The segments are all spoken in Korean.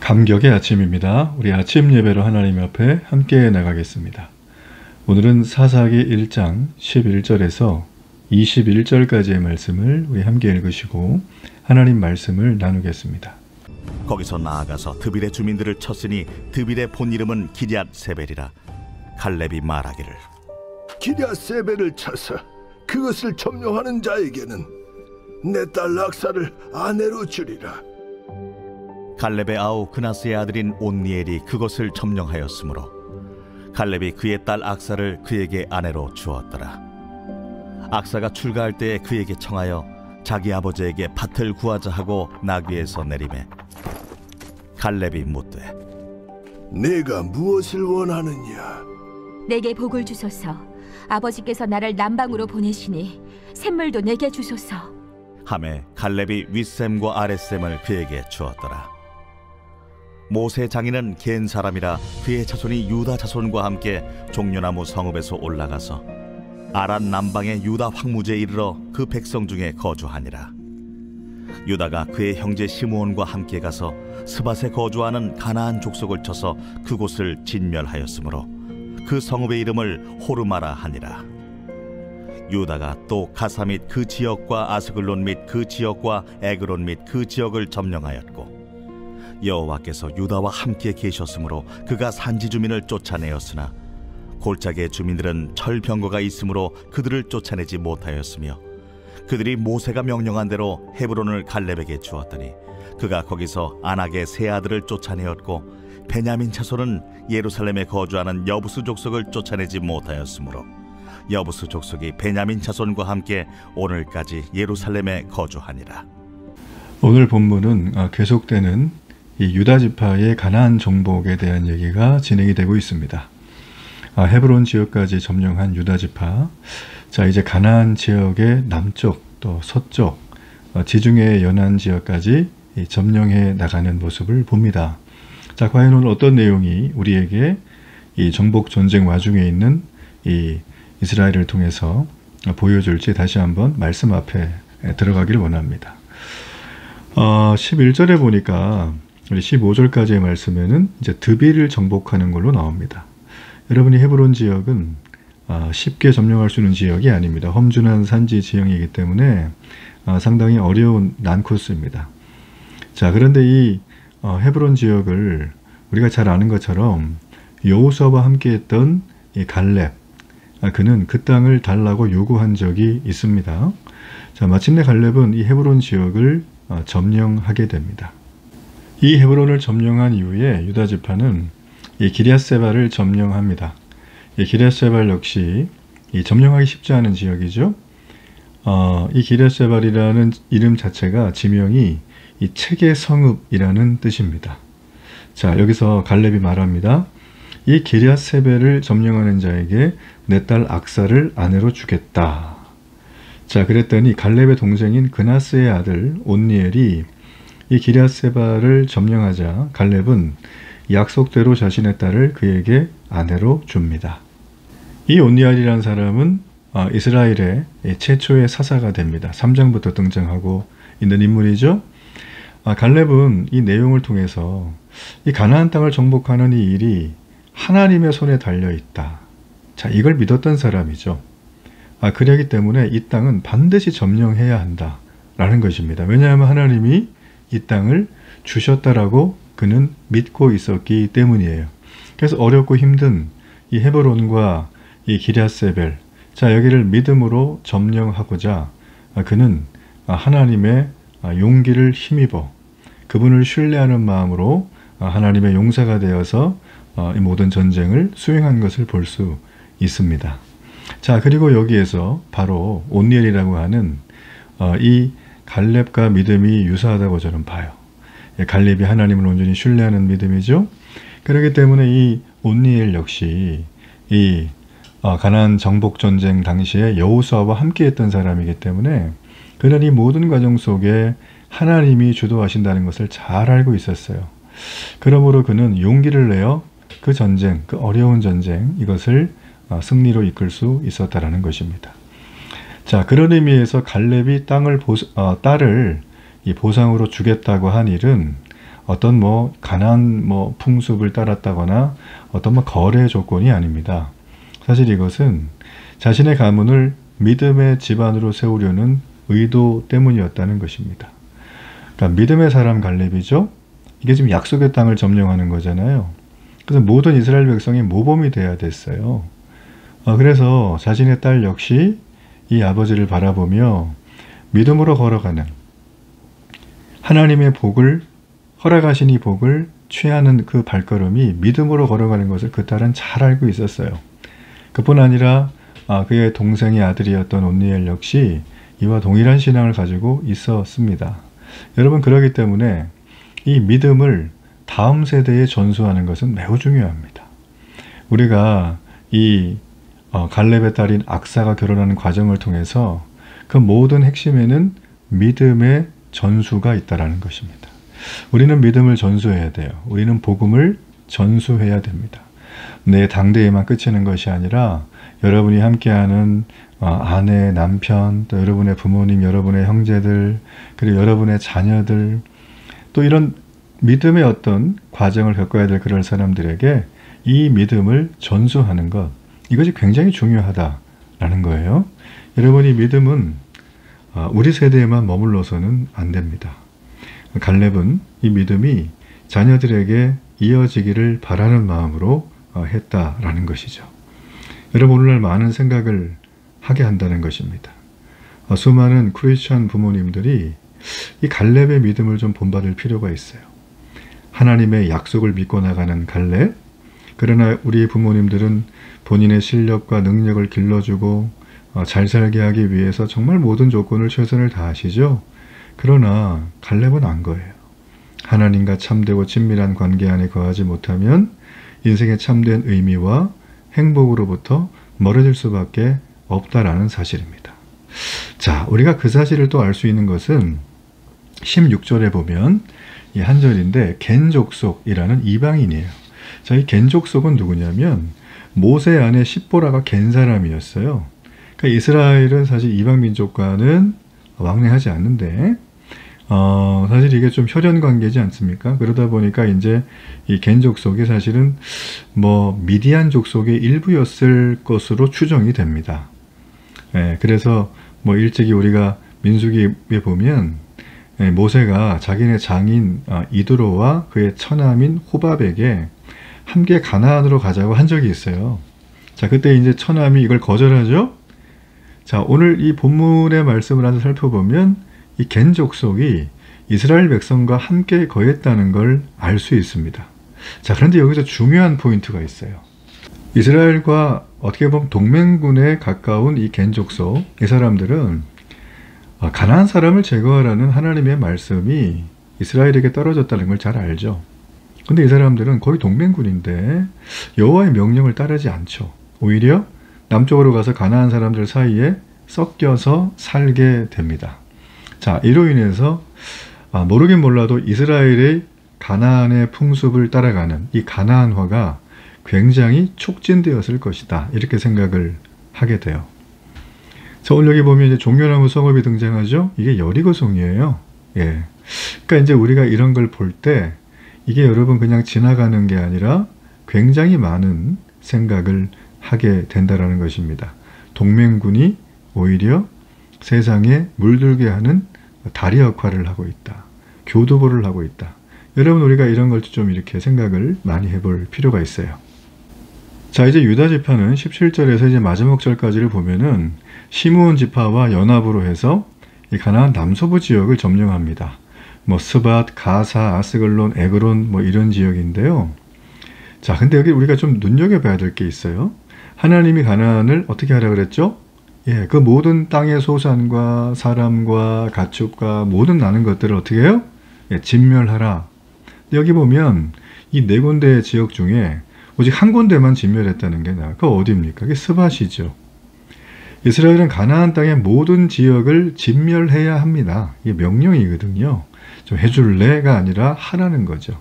감격의 아침입니다. 우리 아침 예배로 하나님 앞에 함께 나가겠습니다. 오늘은 사사기 1장 11절에서 21절까지의 말씀을 우리 함께 읽으시고 하나님 말씀을 나누겠습니다. 거기서 나아가서 드빌의 주민들을 쳤으니 드빌의 본 이름은 기럇세벨이라. 갈렙이 말하기를 기럇세벨을 쳐서 그것을 점령하는 자에게는 내 딸 악사를 아내로 주리라. 갈렙의 아우 그나스의 아들인 온니엘이 그것을 점령하였으므로 갈렙이 그의 딸 악사를 그에게 아내로 주었더라. 악사가 출가할 때에 그에게 청하여 자기 아버지에게 밭을 구하자 하고 나귀에서 내리매 갈렙이 묻되 네가 무엇을 원하느냐? 내게 복을 주소서. 아버지께서 나를 남방으로 보내시니 샘물도 내게 주소서. 하매 갈렙이 윗샘과 아랫샘을 그에게 주었더라. 모세 장인은 겐 사람이라 그의 자손이 유다 자손과 함께 종려나무 성읍에서 올라가서 아란 남방의 유다 황무지에 이르러 그 백성 중에 거주하니라. 유다가 그의 형제 시므온과 함께 가서 스밧에 거주하는 가나안 족속을 쳐서 그곳을 진멸하였으므로 그 성읍의 이름을 호르마라 하니라. 유다가 또 가사 및 그 지역과 아스글론 및 그 지역과 에그론 및 그 지역을 점령하였고 여호와께서 유다와 함께 계셨으므로 그가 산지 주민을 쫓아내었으나 골짜기의 주민들은 철병거가 있으므로 그들을 쫓아내지 못하였으며 그들이 모세가 명령한 대로 헤브론을 갈렙에게 주었더니 그가 거기서 아낙의 세 아들을 쫓아내었고 베냐민 자손은 예루살렘에 거주하는 여부스 족속을 쫓아내지 못하였으므로 여부스 족속이 베냐민 자손과 함께 오늘까지 예루살렘에 거주하니라. 오늘 본문은 계속되는 이 유다 지파의 가나안 정복에 대한 얘기가 진행이 되고 있습니다. 헤브론 지역까지 점령한 유다 지파, 자 이제 가나안 지역의 남쪽 또 서쪽 지중해 연안 지역까지 점령해 나가는 모습을 봅니다. 자 과연 오늘 어떤 내용이 우리에게 이 정복 전쟁 와중에 있는 이 이스라엘을 통해서 보여줄지 다시 한번 말씀 앞에 들어가기를 원합니다. 11절에 보니까 우리 15절까지의 말씀에는 이제 드빌을 정복하는 걸로 나옵니다. 여러분이 헤브론 지역은 쉽게 점령할 수 있는 지역이 아닙니다. 험준한 산지 지형이기 때문에 상당히 어려운 난코스입니다. 자, 그런데 이 헤브론 지역을 우리가 잘 아는 것처럼 여호수아와 함께했던 이 갈렙, 그는 그 땅을 달라고 요구한 적이 있습니다. 자, 마침내 갈렙은 이 헤브론 지역을 점령하게 됩니다. 이 헤브론을 점령한 이후에 유다 지파는 이 기럇세발을 점령합니다. 이 기럇세발 역시 이 점령하기 쉽지 않은 지역이죠. 이 기럇세발이라는 이름 자체가 지명이 이 책의 성읍이라는 뜻입니다. 자, 여기서 갈렙이 말합니다. 이 기럇세벨을 점령하는 자에게 내 딸 악사를 아내로 주겠다. 자, 그랬더니 갈렙의 동생인 그나스의 아들 온니엘이 이 기럇세발을 점령하자 갈렙은 약속대로 자신의 딸을 그에게 아내로 줍니다. 이 온니엘이라는 사람은 이스라엘의 최초의 사사가 됩니다. 3장부터 등장하고 있는 인물이죠. 갈렙은 이 내용을 통해서 이 가나안 땅을 정복하는 이 일이 하나님의 손에 달려있다. 자, 이걸 믿었던 사람이죠. 그렇기 때문에 이 땅은 반드시 점령해야 한다라는 것입니다. 왜냐하면 하나님이 이 땅을 주셨다라고 그는 믿고 있었기 때문이에요. 그래서 어렵고 힘든 이 헤브론과 이 기럇세벨, 자 여기를 믿음으로 점령하고자 그는 하나님의 용기를 힘입어 그분을 신뢰하는 마음으로 하나님의 용사가 되어서 이 모든 전쟁을 수행한 것을 볼 수 있습니다. 자, 그리고 여기에서 바로 온니엘이라고 하는 이 갈렙과 믿음이 유사하다고 저는 봐요. 갈렙이 하나님을 온전히 신뢰하는 믿음이죠. 그렇기 때문에 이 온니엘 역시 이 가나안 정복 전쟁 당시에 여호수아와 함께했던 사람이기 때문에 그는 이 모든 과정 속에 하나님이 주도하신다는 것을 잘 알고 있었어요. 그러므로 그는 용기를 내어 그 전쟁, 그 어려운 전쟁 이것을 승리로 이끌 수 있었다라는 것입니다. 자, 그런 의미에서 갈렙이 딸을 이 보상으로 주겠다고 한 일은 어떤 뭐 가난 뭐 풍습을 따랐다거나 어떤 뭐 거래 조건이 아닙니다. 사실 이것은 자신의 가문을 믿음의 집안으로 세우려는 의도 때문이었다는 것입니다. 그러니까 믿음의 사람 갈렙이죠. 이게 지금 약속의 땅을 점령하는 거잖아요. 그래서 모든 이스라엘 백성이 모범이 돼야 됐어요. 그래서 자신의 딸 역시 이 아버지를 바라보며 믿음으로 걸어가는, 하나님의 복을, 허락하신 이 복을 취하는 그 발걸음이 믿음으로 걸어가는 것을 그 딸은 잘 알고 있었어요. 그뿐 아니라 그의 동생의 아들이었던 온니엘 역시 이와 동일한 신앙을 가지고 있었습니다. 여러분, 그렇기 때문에 이 믿음을 다음 세대에 전수하는 것은 매우 중요합니다. 우리가 이 갈렙의 딸인 악사가 결혼하는 과정을 통해서 그 모든 핵심에는 믿음의 전수가 있다는 것입니다. 우리는 믿음을 전수해야 돼요. 우리는 복음을 전수해야 됩니다. 내 당대에만 그치는 것이 아니라 여러분이 함께하는 아내, 남편, 또 여러분의 부모님, 여러분의 형제들, 그리고 여러분의 자녀들, 또 이런 믿음의 어떤 과정을 겪어야 될 그런 사람들에게 이 믿음을 전수하는 것, 이것이 굉장히 중요하다라는 거예요. 여러분이 믿음은 우리 세대에만 머물러서는 안 됩니다. 갈렙은 이 믿음이 자녀들에게 이어지기를 바라는 마음으로 했다라는 것이죠. 여러분, 오늘날 많은 생각을 하게 한다는 것입니다. 수많은 크리스천 부모님들이 이 갈렙의 믿음을 좀 본받을 필요가 있어요. 하나님의 약속을 믿고 나가는 갈렙. 그러나 우리 부모님들은 본인의 실력과 능력을 길러주고 잘 살게 하기 위해서 정말 모든 조건을 최선을 다하시죠. 그러나 갈렙은 안 거예요. 하나님과 참되고 친밀한 관계 안에 거하지 못하면 인생의 참된 의미와 행복으로부터 멀어질 수밖에 없다라는 사실입니다. 자, 우리가 그 사실을 또 알 수 있는 것은 16절에 보면 이 한 절인데 겐 족속이라는 이방인이에요. 자, 이 겐 족속은 누구냐면 모세 아내 십보라가 겐 사람이었어요. 그러니까 이스라엘은 사실 이방 민족과는 왕래하지 않는데 사실 이게 좀 혈연 관계지 않습니까? 그러다 보니까 이제 이 겐 족속이 사실은 뭐 미디안 족속의 일부였을 것으로 추정이 됩니다. 그래서 뭐 일찍이 우리가 민수기에 보면 모세가 자기네 장인 이드로와 그의 처남인 호밥에게 함께 가나안으로 가자고 한 적이 있어요. 자, 그때 이제 처남이 이걸 거절하죠. 자, 오늘 이 본문의 말씀을 한번 살펴보면 이 겐 족속이 이스라엘 백성과 함께 거했다는 걸 알 수 있습니다. 자, 그런데 여기서 중요한 포인트가 있어요. 이스라엘과 어떻게 보면 동맹군에 가까운 이 겐 족속, 이 사람들은 가나안 사람을 제거하라는 하나님의 말씀이 이스라엘에게 떨어졌다는 걸 잘 알죠. 근데 이 사람들은 거의 동맹군인데 여호와의 명령을 따르지 않죠. 오히려 남쪽으로 가서 가나안 사람들 사이에 섞여서 살게 됩니다. 자, 이로 인해서 모르긴 몰라도 이스라엘의 가나안의 풍습을 따라가는 이 가나안화가 굉장히 촉진되었을 것이다, 이렇게 생각을 하게 돼요. 자, 오늘 여기 보면 이제 종려나무 성읍이 등장하죠. 이게 여리고성이에요. 예. 그러니까 이제 우리가 이런 걸 볼 때 이게 여러분 그냥 지나가는 게 아니라 굉장히 많은 생각을 하게 된다라는 것입니다. 동맹군이 오히려 세상에 물들게 하는 다리 역할을 하고 있다. 교두보를 하고 있다. 여러분, 우리가 이런 걸 좀 이렇게 생각을 많이 해볼 필요가 있어요. 자, 이제 유다 지파는 17절에서 이제 마지막 절까지를 보면은 시므온 지파와 연합으로 해서 이 가나안 남서부 지역을 점령합니다. 뭐 스밧, 가사, 아스글론, 에그론 뭐 이런 지역인데요. 자, 근데 여기 우리가 좀 눈여겨봐야 될 게 있어요. 하나님이 가나안을 어떻게 하라 그랬죠? 예, 그 모든 땅의 소산과 사람과 가축과 모든 나는 것들을 어떻게 해요? 예, 진멸하라. 여기 보면 이 네 군데의 지역 중에 오직 한 군데만 진멸했다는 게 그거 어디입니까? 그게 스밧이죠. 이스라엘은 가나안 땅의 모든 지역을 진멸해야 합니다. 이게 명령이거든요. 좀 해줄래가 아니라 하라는 거죠.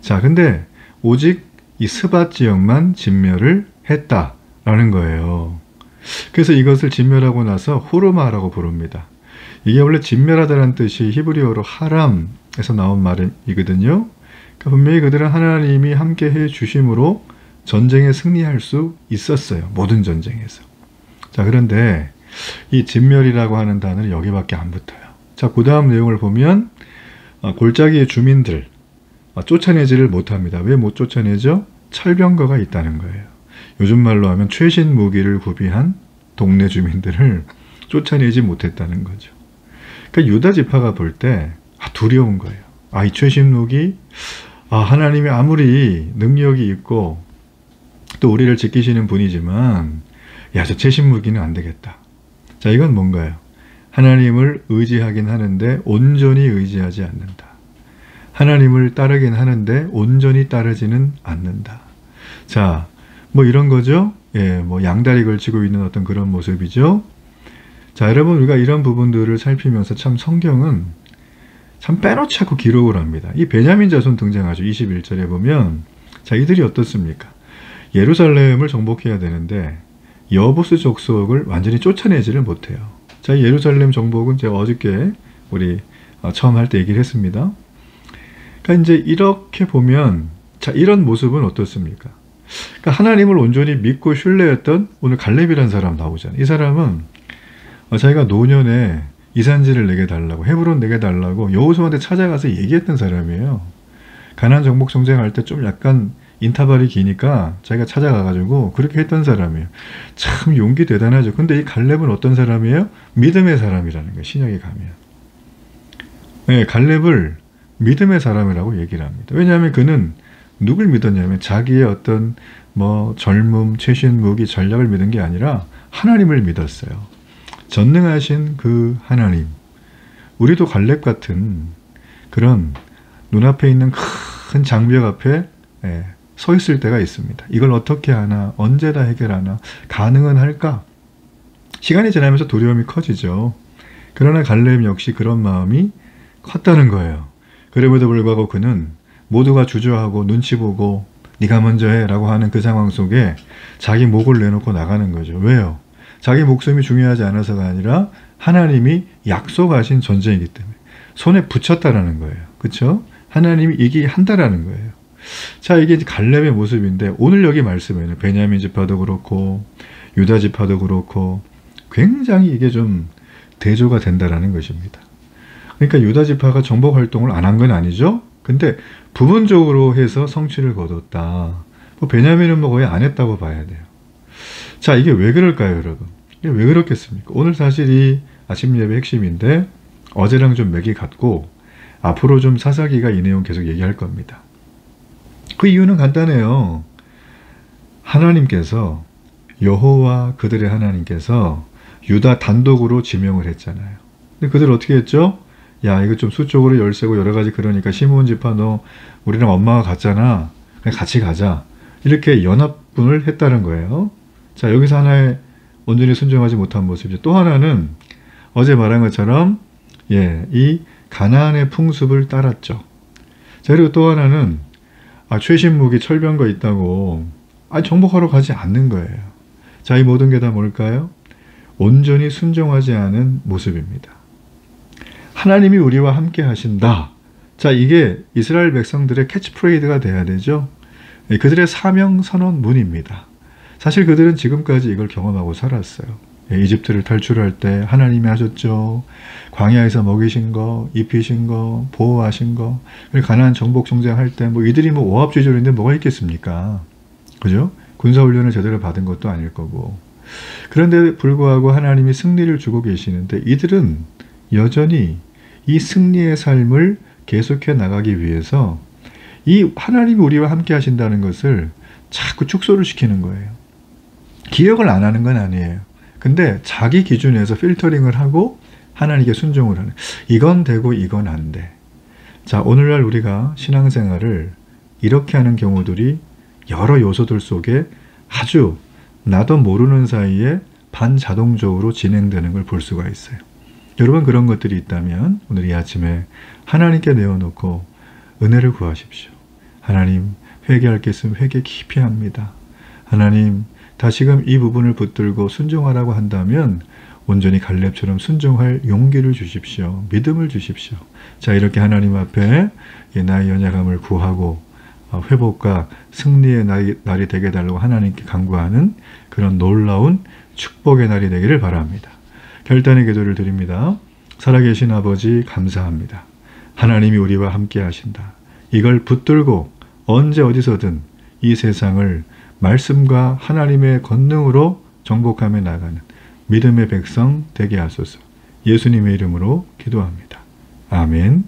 자, 근데 오직 이 스밧 지역만 진멸을 했다라는 거예요. 그래서 이것을 진멸하고 나서 호르마라고 부릅니다. 이게 원래 진멸하다라는 뜻이 히브리어로 하람에서 나온 말이거든요. 그러니까 분명히 그들은 하나님이 함께 해 주심으로 전쟁에 승리할 수 있었어요. 모든 전쟁에서. 자, 그런데 이 진멸이라고 하는 단어는 여기밖에 안 붙어요. 자, 그 다음 내용을 보면 골짜기의 주민들 쫓아내지를 못합니다. 왜 못 쫓아내죠? 철병거가 있다는 거예요. 요즘 말로 하면 최신 무기를 구비한 동네 주민들을 쫓아내지 못했다는 거죠. 그러니까 유다 지파가 볼 때 두려운 거예요. 이 최신 무기, 하나님이 아무리 능력이 있고 또 우리를 지키시는 분이지만 저 최신 무기는 안 되겠다. 자, 이건 뭔가요? 하나님을 의지하긴 하는데 온전히 의지하지 않는다. 하나님을 따르긴 하는데 온전히 따르지는 않는다. 자, 뭐 이런 거죠. 뭐 양다리 걸치고 있는 어떤 그런 모습이죠. 자, 여러분, 우리가 이런 부분들을 살피면서 참 성경은 참 빼놓지 않고 기록을 합니다. 이 베냐민 자손 등장하죠. 21절에 보면 자, 이들이 어떻습니까? 예루살렘을 정복해야 되는데 여부스 족속을 완전히 쫓아내지를 못해요. 자, 예루살렘 정복은 제가 어저께 우리 처음 할 때 얘기를 했습니다. 그러니까 이제 이렇게 보면 자, 이런 모습은 어떻습니까? 그러니까 하나님을 온전히 믿고 신뢰했던 오늘 갈렙이라는 사람 나오잖아요. 이 사람은 자기가 노년에 이산지를 내게 달라고, 헤브론 내게 달라고 여호수아한테 찾아가서 얘기했던 사람이에요. 가나안 정복 전쟁할 때 좀 약간 인터벌이 기니까 자기가 찾아가가지고 그렇게 했던 사람이에요. 참 용기 대단하죠. 근데 이 갈렙은 어떤 사람이에요? 믿음의 사람이라는 거예요. 신약에 가면. 네, 갈렙을 믿음의 사람이라고 얘기를 합니다. 왜냐하면 그는 누굴 믿었냐면 자기의 어떤 젊음, 최신 무기, 전략을 믿은 게 아니라 하나님을 믿었어요. 전능하신 그 하나님. 우리도 갈렙 같은 그런 눈앞에 있는 큰 장벽 앞에 서 있을 때가 있습니다. 이걸 어떻게 하나? 언제 다 해결하나? 가능은 할까? 시간이 지나면서 두려움이 커지죠. 그러나 갈렙 역시 그런 마음이 컸다는 거예요. 그럼에도 불구하고 그는 모두가 주저하고 눈치 보고 네가 먼저 해 라고 하는 그 상황 속에 자기 목을 내놓고 나가는 거죠. 왜요? 자기 목숨이 중요하지 않아서가 아니라 하나님이 약속하신 전쟁이기 때문에 손에 붙였다라는 거예요. 그렇죠? 하나님이 이기한다라는 거예요. 자, 이게 갈렙의 모습인데 오늘 여기 말씀에는 베냐민 지파도 그렇고 유다 지파도 그렇고 굉장히 이게 좀 대조가 된다라는 것입니다. 그러니까 유다 지파가 정복 활동을 안 한 건 아니죠. 근데 부분적으로 해서 성취를 거뒀다. 베냐민은 거의 안 했다고 봐야 돼요. 자, 이게 왜 그럴까요, 여러분? 이게 왜 그렇겠습니까? 오늘 사실 이 아침 예배 핵심인데 어제랑 좀 맥이 같고 앞으로 좀 사사기가 이 내용 계속 얘기할 겁니다. 그 이유는 간단해요. 하나님께서 여호와 그들의 하나님께서 유다 단독으로 지명을 했잖아요. 근데 그들 어떻게 했죠? 야, 이거 좀 수적으로 열세고 여러 가지 그러니까 시므온 지파 너 우리랑 엄마가 같잖아. 그냥 같이 가자. 이렇게 연합분을 했다는 거예요. 자, 여기서 하나의 온전히 순종하지 못한 모습이죠. 또 하나는 어제 말한 것처럼 이 가나안의 풍습을 따랐죠. 자, 그리고 또 하나는 최신 무기 철병거 있다고 정복하러 가지 않는 거예요. 자, 이 모든 게 다 뭘까요? 온전히 순종하지 않은 모습입니다. 하나님이 우리와 함께 하신다. 자, 이게 이스라엘 백성들의 캐치프레이드가 돼야 되죠. 그들의 사명 선언문입니다. 사실 그들은 지금까지 이걸 경험하고 살았어요. 이집트를 탈출할 때 하나님이 하셨죠. 광야에서 먹이신 거, 입히신 거, 보호하신 거. 그리고 가나안 정복 정쟁할 때 이들이 오합지졸인데 뭐가 있겠습니까? 그죠? 군사훈련을 제대로 받은 것도 아닐 거고. 그런데 불구하고 하나님이 승리를 주고 계시는데 이들은 여전히 이 승리의 삶을 계속해 나가기 위해서 이 하나님이 우리와 함께 하신다는 것을 자꾸 축소를 시키는 거예요. 기억을 안 하는 건 아니에요. 근데 자기 기준에서 필터링을 하고 하나님께 순종을 하는. 이건 되고 이건 안 돼. 자, 오늘날 우리가 신앙생활을 이렇게 하는 경우들이 여러 요소들 속에 아주 나도 모르는 사이에 반자동적으로 진행되는 걸 볼 수가 있어요. 여러분 그런 것들이 있다면 오늘 이 아침에 하나님께 내어놓고 은혜를 구하십시오. 하나님, 회개할 게 있으면 회개 깊이 합니다. 하나님, 다시금 이 부분을 붙들고 순종하라고 한다면 온전히 갈렙처럼 순종할 용기를 주십시오. 믿음을 주십시오. 자, 이렇게 하나님 앞에 나의 연약함을 구하고 회복과 승리의 날이 되게 해달라고 하나님께 간구하는 그런 놀라운 축복의 날이 되기를 바랍니다. 결단의 기도를 드립니다. 살아계신 아버지 감사합니다. 하나님이 우리와 함께 하신다. 이걸 붙들고 언제 어디서든 이 세상을 말씀과 하나님의 권능으로 정복하며 나가는 믿음의 백성 되게 하소서. 예수님의 이름으로 기도합니다. 아멘.